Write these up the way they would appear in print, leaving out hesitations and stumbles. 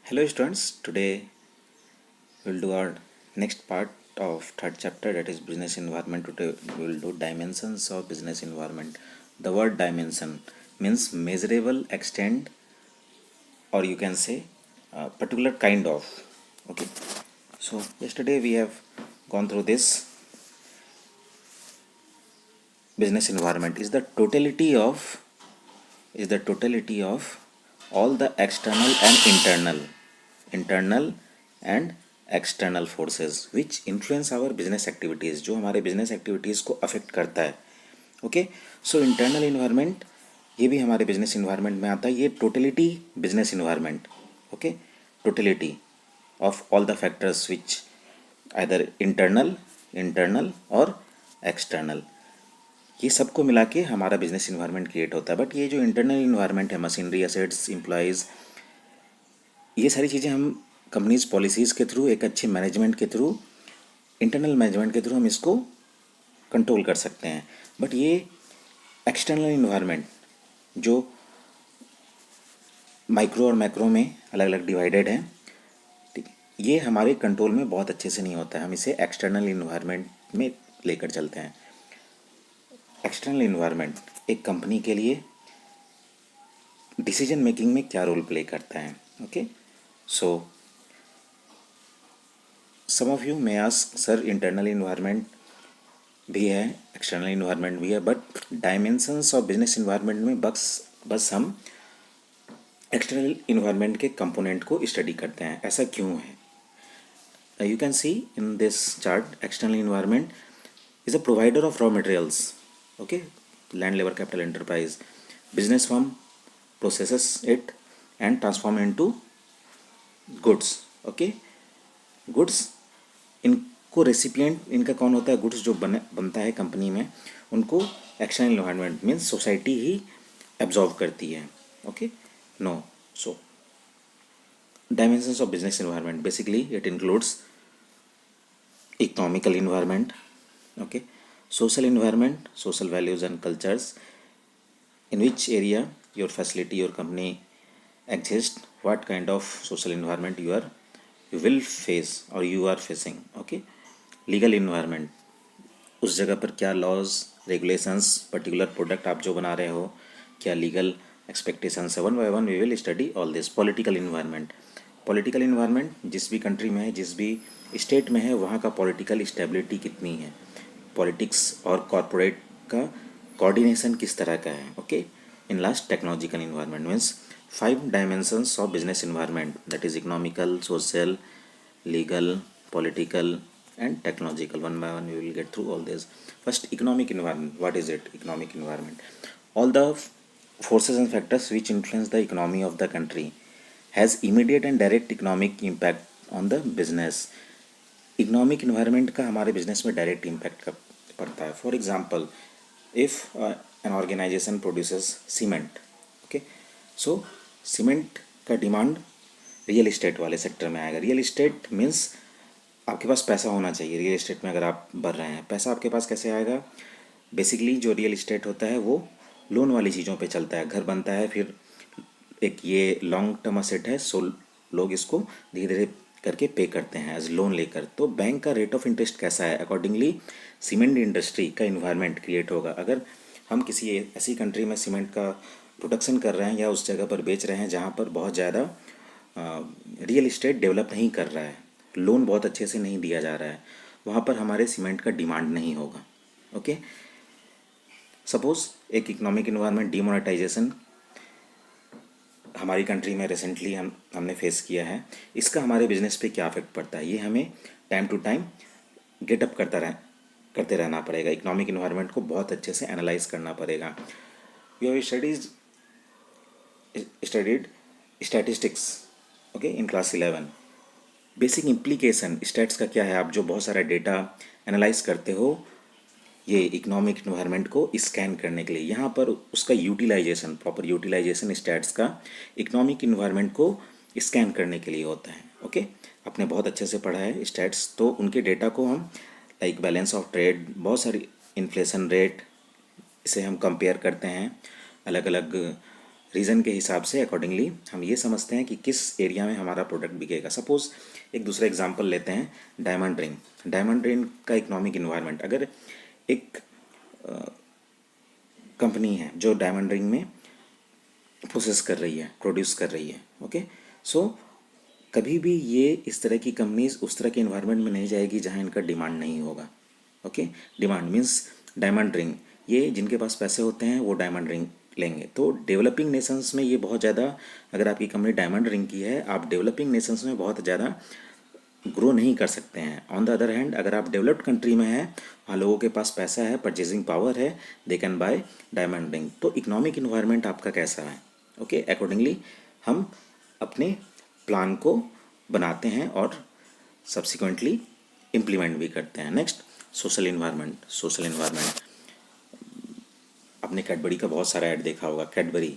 Hello students, today we'll do our next part of third chapter, that is business environment. Today we'll do dimensions of business environment. The word dimension means measurable extent, or you can say particular kind of. Okay, so yesterday we have gone through this. Business environment is the totality of all the external and external forces which influence our business activities, जो हमारे business activities को affect करता है. Okay, so internal environment ये भी हमारे business environment में आता है. ये totality business environment. Okay, totality of all the factors which either internal और एक्सटर्नल, ये सबको मिला के हमारा बिजनेस इन्वायरमेंट क्रिएट होता है. बट ये जो इंटरनल इन्वायरमेंट है, मशीनरी, एसेट्स, एम्प्लॉयज़, ये सारी चीज़ें हम कंपनीज पॉलिसीज़ के थ्रू, एक अच्छे मैनेजमेंट के थ्रू, इंटरनल मैनेजमेंट के थ्रू हम इसको कंट्रोल कर सकते हैं. बट ये एक्सटर्नल इन्वायरमेंट जो माइक्रो और मैक्रो में अलग अलग डिवाइडेड है, ठीक, ये हमारे कंट्रोल में बहुत अच्छे से नहीं होता है. हम इसे एक्सटर्नल इन्वायरमेंट में लेकर चलते हैं. एक्सटर्नल इन्वायरमेंट एक कंपनी के लिए डिसीजन मेकिंग में क्या रोल प्ले करता है. Okay, so some of you may ask, sir internal environment भी है, एक्सटर्नल इन्वायरमेंट भी है, but dimensions of business environment में बस हम एक्सटर्नल इन्वायरमेंट के कंपोनेंट को स्टडी करते हैं. ऐसा क्यों है? You can see in this chart, external environment is a provider of raw materials. Okay, land, labour, capital, enterprise. Business firm processes it and transform into goods. Okay, goods, इनको recipient इनका कौन होता है? गुड्स जो बनता है company में, उनको एक्सटर्नल इन्वायरमेंट मीन्स सोसाइटी ही एब्जॉर्व करती है. Okay, no. So dimensions of business environment, basically it includes economical environment, okay, social environment, social values and cultures, in which area your facility, your company exists, what kind of social environment you will face or you are facing. Okay, legal environment, उस जगह पर क्या laws, regulations, particular product आप जो बना रहे हो, क्या लीगल एक्सपेक्टेशंस है. One by one we will study all this. Political environment, political environment जिस भी कंट्री में है, जिस भी स्टेट में है, वहाँ का पॉलिटिकल स्टेबिलिटी कितनी है, पॉलिटिक्स और कॉरपोरेट का कोऑर्डिनेशन किस तरह का है. Okay, in last technological environment means 5 dimensions of business environment, that is economical, social, legal, political and technological. One by one we will get through all this. First, economic environment. What is it? Economic environment, all the forces and factors which influence the economy of the country has immediate and direct economic impact on the business. Economic environment का हमारे business में direct impact पड़ता है. For example, if an organisation produces cement, okay, so cement का demand real estate वाले sector में आएगा. Real estate means आपके पास पैसा होना चाहिए. रियल इस्टेट में अगर आप बढ़ रहे हैं, पैसा आपके पास कैसे आएगा? बेसिकली जो रियल इस्टेट होता है वो लोन वाली चीज़ों पे चलता है. घर बनता है, फिर एक ये लॉन्ग टर्म असेट है, सो लोग इसको धीरे धीरे करके पे करते हैं एज लोन लेकर. तो बैंक का रेट ऑफ इंटरेस्ट कैसा है, अकॉर्डिंगली सीमेंट इंडस्ट्री का इन्वायरमेंट क्रिएट होगा. अगर हम किसी ऐसी कंट्री में सीमेंट का प्रोडक्शन कर रहे हैं या उस जगह पर बेच रहे हैं जहाँ पर बहुत ज़्यादा रियल इस्टेट डेवलप नहीं कर रहा है, लोन बहुत अच्छे से नहीं दिया जा रहा है, वहाँ पर हमारे सीमेंट का डिमांड नहीं होगा. ओके, सपोज एक इकोनॉमिक इन्वायरमेंट डीमोनेटाइजेशन हमारी कंट्री में रिसेंटली हमने फेस किया है. इसका हमारे बिजनेस पे क्या इफेक्ट पड़ता है, ये हमें टाइम टू टाइम गेटअप करते रहना पड़ेगा. इकोनॉमिक इन्वायरमेंट को बहुत अच्छे से एनालाइज करना पड़ेगा. We have studied statistics, okay, in class 11. Basic implication stats का क्या है, आप जो बहुत सारा डेटा एनालाइज करते हो ये इकोनॉमिक इन्वायरमेंट को स्कैन करने के लिए, यहाँ पर उसका यूटिलाइजेशन, प्रॉपर यूटिलाइजेशन स्टैट्स का इकोनॉमिक इन्वायरमेंट को स्कैन करने के लिए होता है. ओके, आपने बहुत अच्छे से पढ़ा है स्टैट्स, तो उनके डेटा को हम लाइक बैलेंस ऑफ ट्रेड, बहुत सारी इन्फ्लेशन रेट, इसे हम कंपेयर करते हैं अलग अलग रीज़न के हिसाब से अकॉर्डिंगली हम ये समझते हैं कि किस एरिया में हमारा प्रोडक्ट बिकेगा। सपोज़ एक दूसरा एग्जांपल लेते हैं, डायमंड रिंग। डायमंड रिंग का इकोनॉमिक इन्वायरमेंट, अगर एक कंपनी है जो डायमंड रिंग में प्रोसेस कर रही है, प्रोड्यूस कर रही है, ओके, सो कभी भी ये इस तरह की कंपनीज उस तरह के इन्वायरमेंट में नहीं जाएगी जहाँ इनका डिमांड नहीं होगा। Okay, demand means diamond ring, ये जिनके पास पैसे होते हैं वो डायमंड रिंग लेंगे। तो डेवलपिंग नेशंस में ये बहुत ज़्यादा, अगर आपकी कंपनी डायमंड रिंग की है, आप डेवलपिंग नेशंस में बहुत ज़्यादा ग्रो नहीं कर सकते हैं। ऑन द अदर हैंड, अगर आप डेवलप्ड कंट्री में हैं, वहाँ लोगों के पास पैसा है, परचेजिंग पावर है, they can buy diamond ring. तो इकोनॉमिक इन्वायरमेंट आपका कैसा है, ओके, अकॉर्डिंगली हम अपने प्लान को बनाते हैं और सब्सिक्वेंटली इम्प्लीमेंट भी करते हैं। Next, social environment. Social environment, आपने कैडबरी का बहुत सारा ऐड देखा होगा। कैडबरी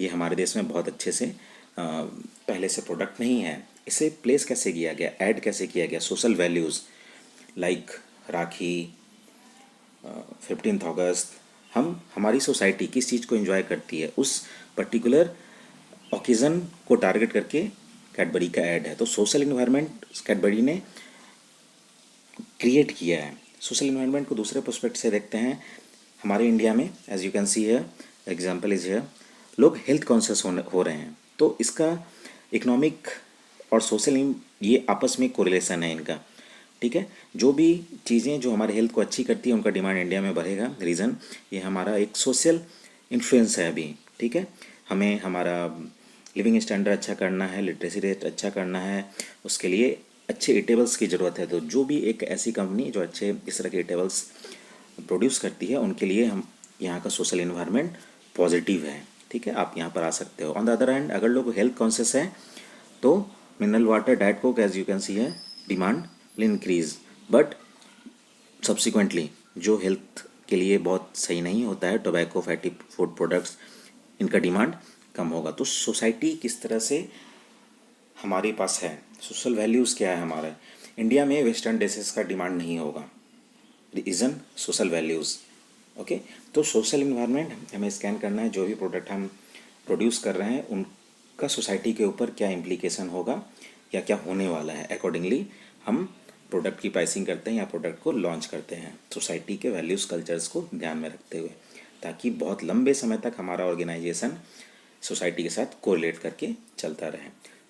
ये हमारे देश में बहुत अच्छे से पहले से प्रोडक्ट नहीं है, इसे प्लेस कैसे किया गया, ऐड कैसे किया गया, सोशल वैल्यूज़ लाइक राखी, 15th अगस्त, हम हमारी सोसाइटी किस चीज़ को एंजॉय करती है, उस पर्टिकुलर ओकेज़न को टारगेट करके कैडबरी का ऐड है। तो सोशल इन्वायरमेंट कैडबरी ने क्रिएट किया है। सोशल इन्वायरमेंट को दूसरे पर्सपेक्ट से देखते हैं, हमारे इंडिया में as you can see here, example is here, लोग हेल्थ कॉन्शियस हो रहे हैं। तो इसका इकोनॉमिक और सोशल ये आपस में कोरिलेशन है इनका, ठीक है। जो भी चीज़ें जो हमारे हेल्थ को अच्छी करती है उनका डिमांड इंडिया में बढ़ेगा। रीज़न, ये हमारा एक सोशल इन्फ्लुएंस है अभी, ठीक है। हमें हमारा लिविंग स्टैंडर्ड अच्छा करना है, लिटरेसी रेट अच्छा करना है, उसके लिए अच्छे ईटेबल्स की ज़रूरत है। तो जो भी एक ऐसी कंपनी जो अच्छे इस तरह के ईटेबल्स प्रोड्यूस करती है, उनके लिए हम यहाँ का सोशल इन्वायरमेंट पॉजिटिव है, ठीक है। आप यहाँ पर आ सकते हो। ऑन द अदर हैंड, अगर लोग हेल्थ कॉन्शियस हैं तो mineral water, diet coke, as you can see है, demand will increase, but subsequently जो हेल्थ के लिए बहुत सही नहीं होता है, टोबैको, फैटी फूड प्रोडक्ट्स, इनका डिमांड कम होगा। तो सोसाइटी किस तरह से हमारे पास है, सोशल वैल्यूज़ क्या है हमारा। इंडिया में वेस्टर्न डिशेस का डिमांड नहीं होगा, रीज़न सोशल वैल्यूज़, ओके। तो सोशल इन्वायरमेंट हमें स्कैन करना है, जो भी प्रोडक्ट हम प्रोड्यूस कर रहे हैं उनका सोसाइटी के ऊपर क्या इम्प्लीकेशन होगा या क्या होने वाला है, अकॉर्डिंगली हम प्रोडक्ट की प्राइसिंग करते हैं या प्रोडक्ट को लॉन्च करते हैं, सोसाइटी के वैल्यूज़ कल्चर्स को ध्यान में रखते हुए, ताकि बहुत लंबे समय तक हमारा ऑर्गेनाइजेशन सोसाइटी के साथ कोरिलेट करके चलता रहे।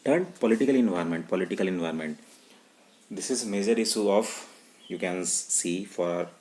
Third, political environment. Political environment, this is major issue of, you can see, for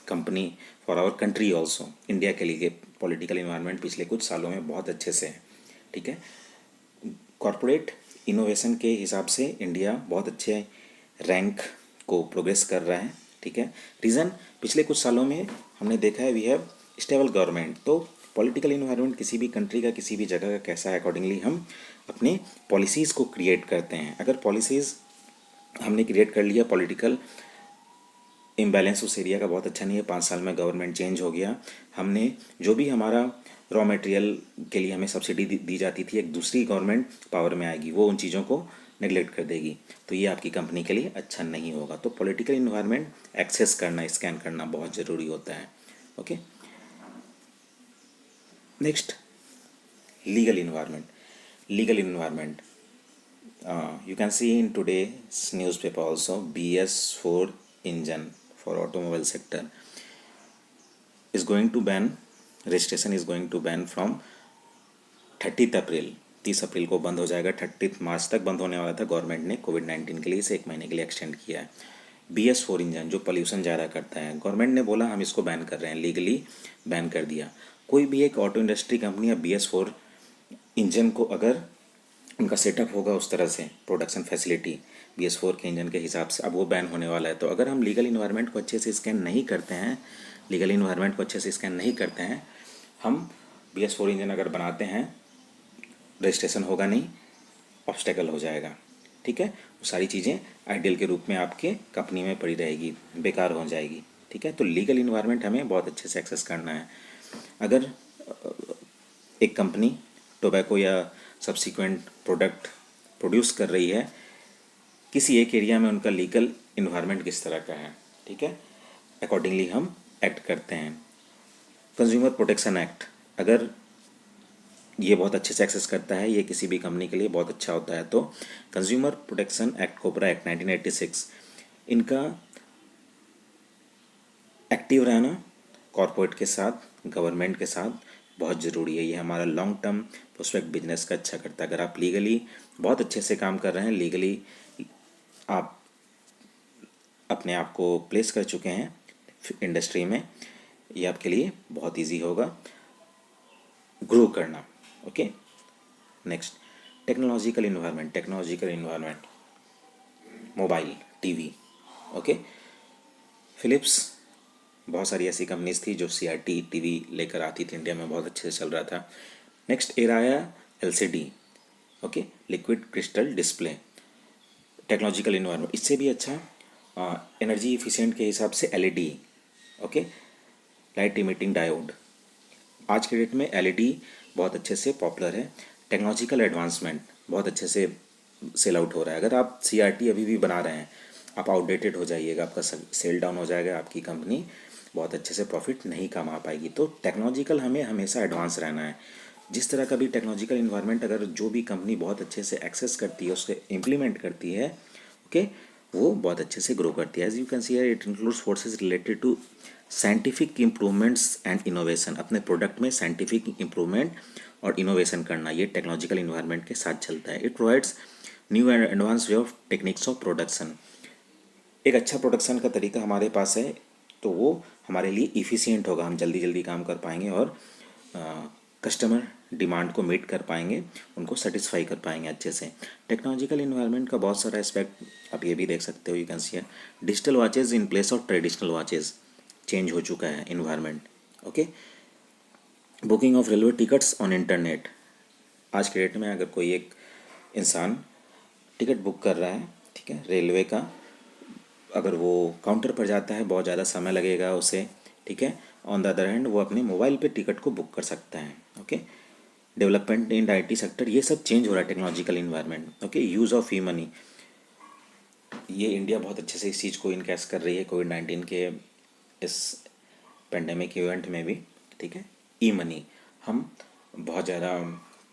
company, for our country also. India के लिए पॉलिटिकल इन्वायरमेंट पिछले कुछ सालों में बहुत अच्छे से है, ठीक है। कॉरपोरेट इनोवेशन के हिसाब से इंडिया बहुत अच्छे रैंक को प्रोग्रेस कर रहा है, ठीक है। रीज़न, पिछले कुछ सालों में हमने देखा है वी हैव स्टेबल गवर्नमेंट। तो पॉलिटिकल इन्वायरमेंट किसी भी कंट्री का, किसी भी जगह का कैसा है, अकॉर्डिंगली हम अपने पॉलिसीज़ को क्रिएट करते हैं। अगर पॉलिसीज़ हमने क्रिएट कर लिया, पॉलिटिकल इम्बैलेंस उस एरिया का बहुत अच्छा नहीं है, 5 साल में गवर्नमेंट चेंज हो गया, हमने जो भी हमारा रॉ मटेरियल के लिए हमें सब्सिडी दी जाती थी, एक दूसरी गवर्नमेंट पावर में आएगी, वो उन चीज़ों को नेगलेक्ट कर देगी, तो ये आपकी कंपनी के लिए अच्छा नहीं होगा। तो पॉलिटिकल इन्वायरमेंट एक्सेस करना, स्कैन करना बहुत ज़रूरी होता है, okay. Next, legal environment. Legal environment, you can see in today's newspaper also, BS4 engine for automobile sector is going to ban, registration is going to ban from 30th अप्रैल, 30 अप्रैल को बंद हो जाएगा। 30 मार्च तक बंद होने वाला था, गवर्नमेंट ने कोविड-19 के लिए इसे 1 महीने के लिए एक्सटेंड किया है। BS4 इंजन जो पोल्यूशन ज़्यादा करता है, गवर्नमेंट ने बोला हम इसको बैन कर रहे हैं, लीगली बैन कर दिया। कोई भी एक ऑटो इंडस्ट्री कंपनी या BS4 इंजन को अगर उनका सेटअप होगा उस तरह से, प्रोडक्शन फैसिलिटी BS4 के इंजन के हिसाब से, अब वो बैन होने वाला है। तो अगर हम लीगल इन्वायरमेंट को अच्छे से स्कैन नहीं करते हैं, लीगल इन्वायरमेंट को अच्छे से स्कैन नहीं करते हैं, हम BS4 इंजन अगर बनाते हैं, रजिस्ट्रेशन होगा नहीं, ऑब्स्टेकल हो जाएगा, ठीक है। वो सारी चीज़ें आइडियल के रूप में आपके कंपनी में पड़ी रहेगी, बेकार हो जाएगी, ठीक है। तो लीगल इन्वायरमेंट हमें बहुत अच्छे से एक्सेस करना है। अगर एक कंपनी टोबैको या सब्सिक्वेंट प्रोडक्ट प्रोड्यूस कर रही है किसी एक एरिया में, उनका लीगल इन्वायरमेंट किस तरह का है, ठीक है, अकॉर्डिंगली हम एक्ट करते हैं। कंज्यूमर प्रोटेक्शन एक्ट, अगर ये बहुत अच्छे से एक्सेस करता है, ये किसी भी कंपनी के लिए बहुत अच्छा होता है। तो consumer protection act, cobra act 1986, इनका एक्टिव रहना कॉरपोरेट के साथ, गवर्नमेंट के साथ बहुत ज़रूरी है। ये हमारा लॉन्ग टर्म प्रोस्पेक्ट बिजनेस का अच्छा करता है। अगर आप लीगली बहुत अच्छे से काम कर रहे हैं, लीगली आप अपने आप को प्लेस कर चुके हैं इंडस्ट्री में, ये आपके लिए बहुत इजी होगा ग्रो करना। Okay, next, technological environment. Technological environment, mobile, TV. Okay, Philips, बहुत सारी ऐसी कंपनीज थी जो सीआरटी टीवी लेकर आती थी, इंडिया में बहुत अच्छे से चल रहा था। नेक्स्ट एरा आया LCD, okay, liquid crystal display. Technological environment, इससे भी अच्छा एनर्जी इफिशिएंट के हिसाब से LED, okay, light emitting diode. आज के डेट में एलईडी बहुत अच्छे से पॉपुलर है। टेक्नोलॉजिकल एडवांसमेंट बहुत अच्छे से सेल आउट हो रहा है। अगर आप सीआरटी अभी भी बना रहे हैं, आप आउटडेटेड हो जाइएगा, आपका सेल डाउन हो जाएगा, आपकी कंपनी बहुत अच्छे से प्रॉफिट नहीं कमा पाएगी। तो टेक्नोलॉजिकल हमें हमेशा एडवांस रहना है। जिस तरह का भी टेक्नोलॉजिकल इन्वायरमेंट अगर जो भी कंपनी बहुत अच्छे से एक्सेस करती है, उससे इम्प्लीमेंट करती है, ओके, वो बहुत अच्छे से ग्रो करती है। As you can see it includes forces related to scientific improvements and innovation. अपने प्रोडक्ट में साइंटिफिक इम्प्रूवमेंट और इनोवेशन करना, ये टेक्नोलॉजिकल इन्वायरमेंट के साथ चलता है। It provides new and advance way of techniques of production. एक अच्छा प्रोडक्शन का तरीका हमारे पास है तो वो हमारे लिए इफ़िशियंट होगा, हम जल्दी जल्दी काम कर पाएंगे और कस्टमर डिमांड को मीट कर पाएंगे, उनको सेटिस्फाई कर पाएंगे अच्छे से। टेक्नोलॉजिकल इन्वायरमेंट का बहुत सारा एस्पेक्ट आप ये भी देख सकते हो, you can C digital watches in place of traditional watches, change हो चुका है environment. Okay, booking of railway tickets on internet. आज के डेट में अगर कोई एक इंसान टिकट बुक कर रहा है, ठीक है, रेलवे का, अगर वो काउंटर पर जाता है बहुत ज़्यादा समय लगेगा उसे, ठीक है। ऑन द अदर हैंड वो अपने मोबाइल पे टिकट को बुक कर सकता है। Okay, development in IT sector, ये सब चेंज हो रहा है technological environment. Okay, use of E money, ये इंडिया बहुत अच्छे से इस चीज़ को इनकैश कर रही है कोविड-19 के इस पेंडेमिक इवेंट में भी, ठीक है। ई मनी, हम बहुत ज़्यादा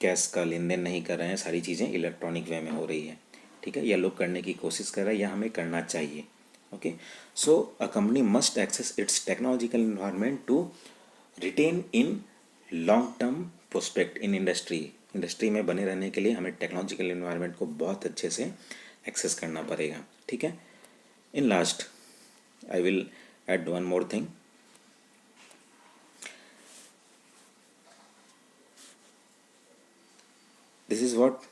कैश का लेन देन नहीं कर रहे हैं, सारी चीज़ें इलेक्ट्रॉनिक वे में हो रही है, ठीक है। या लोग करने की कोशिश कर रहे हैं या हमें करना चाहिए। Okay, so a company must access its technological environment to retain in long term prospect in industry. Industry में बने रहने के लिए हमें टेक्नोलॉजिकल इन्वायरमेंट को बहुत अच्छे से एक्सेस करना पड़ेगा, ठीक है। In last I will add one more thing. This is what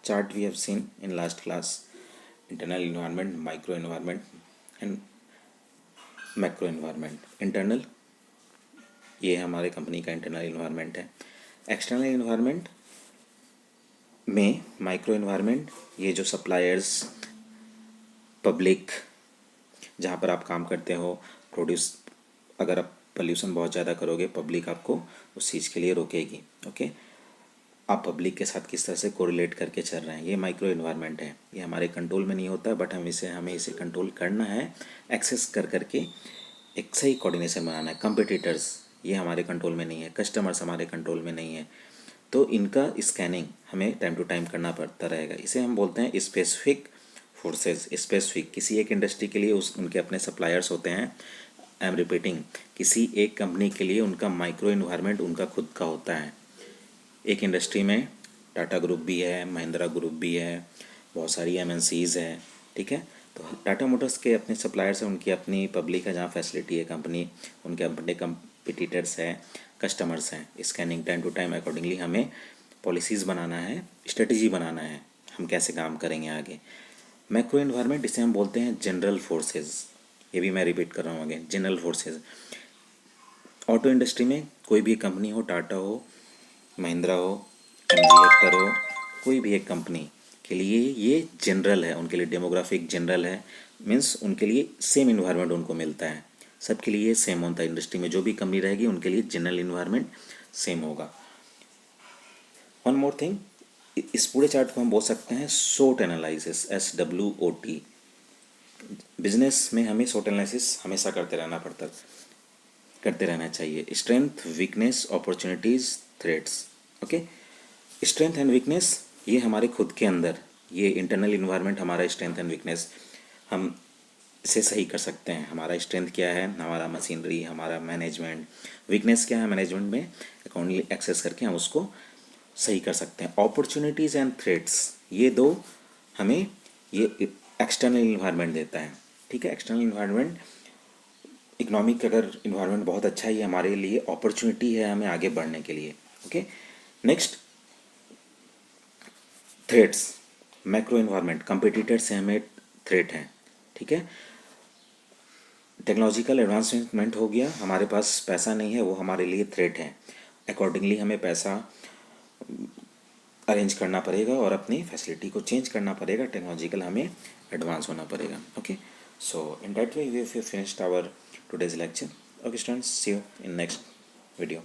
chart we have seen in last class: internal environment, micro environment and macro environment. Internal, ये हमारे कंपनी का इंटरनल इन्वायरमेंट है। एक्सटर्नल इन्वायरमेंट में micro environment, ये जो suppliers, public, जहाँ पर आप काम करते हो, प्रोड्यूस, अगर आप पोल्यूशन बहुत ज़्यादा करोगे, पब्लिक आपको उस चीज़ के लिए रोकेगी। ओके, आप पब्लिक के साथ किस तरह से कोरिलेट करके चल रहे हैं, ये माइक्रो इन्वायरमेंट है। ये हमारे कंट्रोल में नहीं होता है, बट हमें इसे कंट्रोल करना है, एक्सेस कर करके एक सही कोऑर्डिनेशन बनाना है। कंपिटिटर्स, ये हमारे कंट्रोल में नहीं है, कस्टमर्स हमारे कंट्रोल में नहीं है, तो इनका स्कैनिंग हमें टाइम टू टाइम करना पड़ता रहेगा। इसे हम बोलते हैं स्पेसिफिक फोर्सेस। स्पेसिफिक, किसी एक इंडस्ट्री के लिए उनके अपने सप्लायर्स होते हैं। आई एम रिपीटिंग, किसी एक कंपनी के लिए उनका माइक्रो इन्वायरमेंट उनका खुद का होता है। एक इंडस्ट्री में टाटा ग्रुप भी है, महिंद्रा ग्रुप भी है, बहुत सारी एमएनसीज़ है, ठीक है। तो टाटा मोटर्स के अपने सप्लायर्स हैं, उनकी अपनी पब्लिक है जहाँ फैसिलिटी है कंपनी, उनके अपने कंपिटिटर्स हैं, कस्टमर्स हैं। Scanning time to time accordingly हमें पॉलिसीज़ बनाना है, स्ट्रेटजी बनाना है, हम कैसे काम करेंगे आगे। मैक्रो इन्वायरमेंट, इसे हम बोलते हैं जनरल फोर्सेज। ये भी मैं रिपीट कर रहा हूँ again, general forces. Auto industry में कोई भी कंपनी हो, टाटा हो, महिंद्रा हो, एमजी हेक्टर हो, कोई भी एक कंपनी के लिए ये जनरल है, उनके लिए डेमोग्राफिक जनरल है। मीन्स उनके लिए सेम इन्वायरमेंट उनको मिलता है, सबके लिए सेम होता है। इंडस्ट्री में जो भी कंपनी रहेगी उनके लिए जनरल इन्वायरमेंट सेम होगा। वन मोर थिंग, इस पूरे चार्ट को हम बोल सकते हैं SWOT एनालिसिस, SWOT। बिजनेस में हमें SWOT एनालिसिस हमेशा करते रहना चाहिए। Strength, weakness, opportunities, threats. Okay, strength and weakness ये हमारे खुद के अंदर, ये इंटरनल इन्वायरमेंट हमारा स्ट्रेंथ एंड वीकनेस हम इसे सही कर सकते हैं। हमारा स्ट्रेंथ क्या है, हमारा मशीनरी, हमारा मैनेजमेंट। वीकनेस क्या है, मैनेजमेंट में अकाउंट एक्सेस करके हम उसको सही कर सकते हैं। अपॉर्चुनिटीज़ एंड थ्रेट्स, ये दो हमें ये एक्सटर्नल इन्वायरमेंट देता है। ठीक है, एक्सटर्नल इन्वायरमेंट, इकोनॉमिक अगर इन्वायरमेंट बहुत अच्छा ही है हमारे लिए, अपॉर्चुनिटी है हमें आगे बढ़ने के लिए। Okay, next threats, macro environment, competitor से हमें थ्रेट हैं। ठीक है, टेक्नोलॉजिकल एडवांसमेंट हो गया, हमारे पास पैसा नहीं है, वो हमारे लिए थ्रेट है। अकॉर्डिंगली हमें पैसा अरेंज करना पड़ेगा और अपनी फैसिलिटी को चेंज करना पड़ेगा, टेक्नोलॉजिकल हमें एडवांस होना पड़ेगा। Okay, so in that way we finished our today's lecture. Okay students, see you in next video.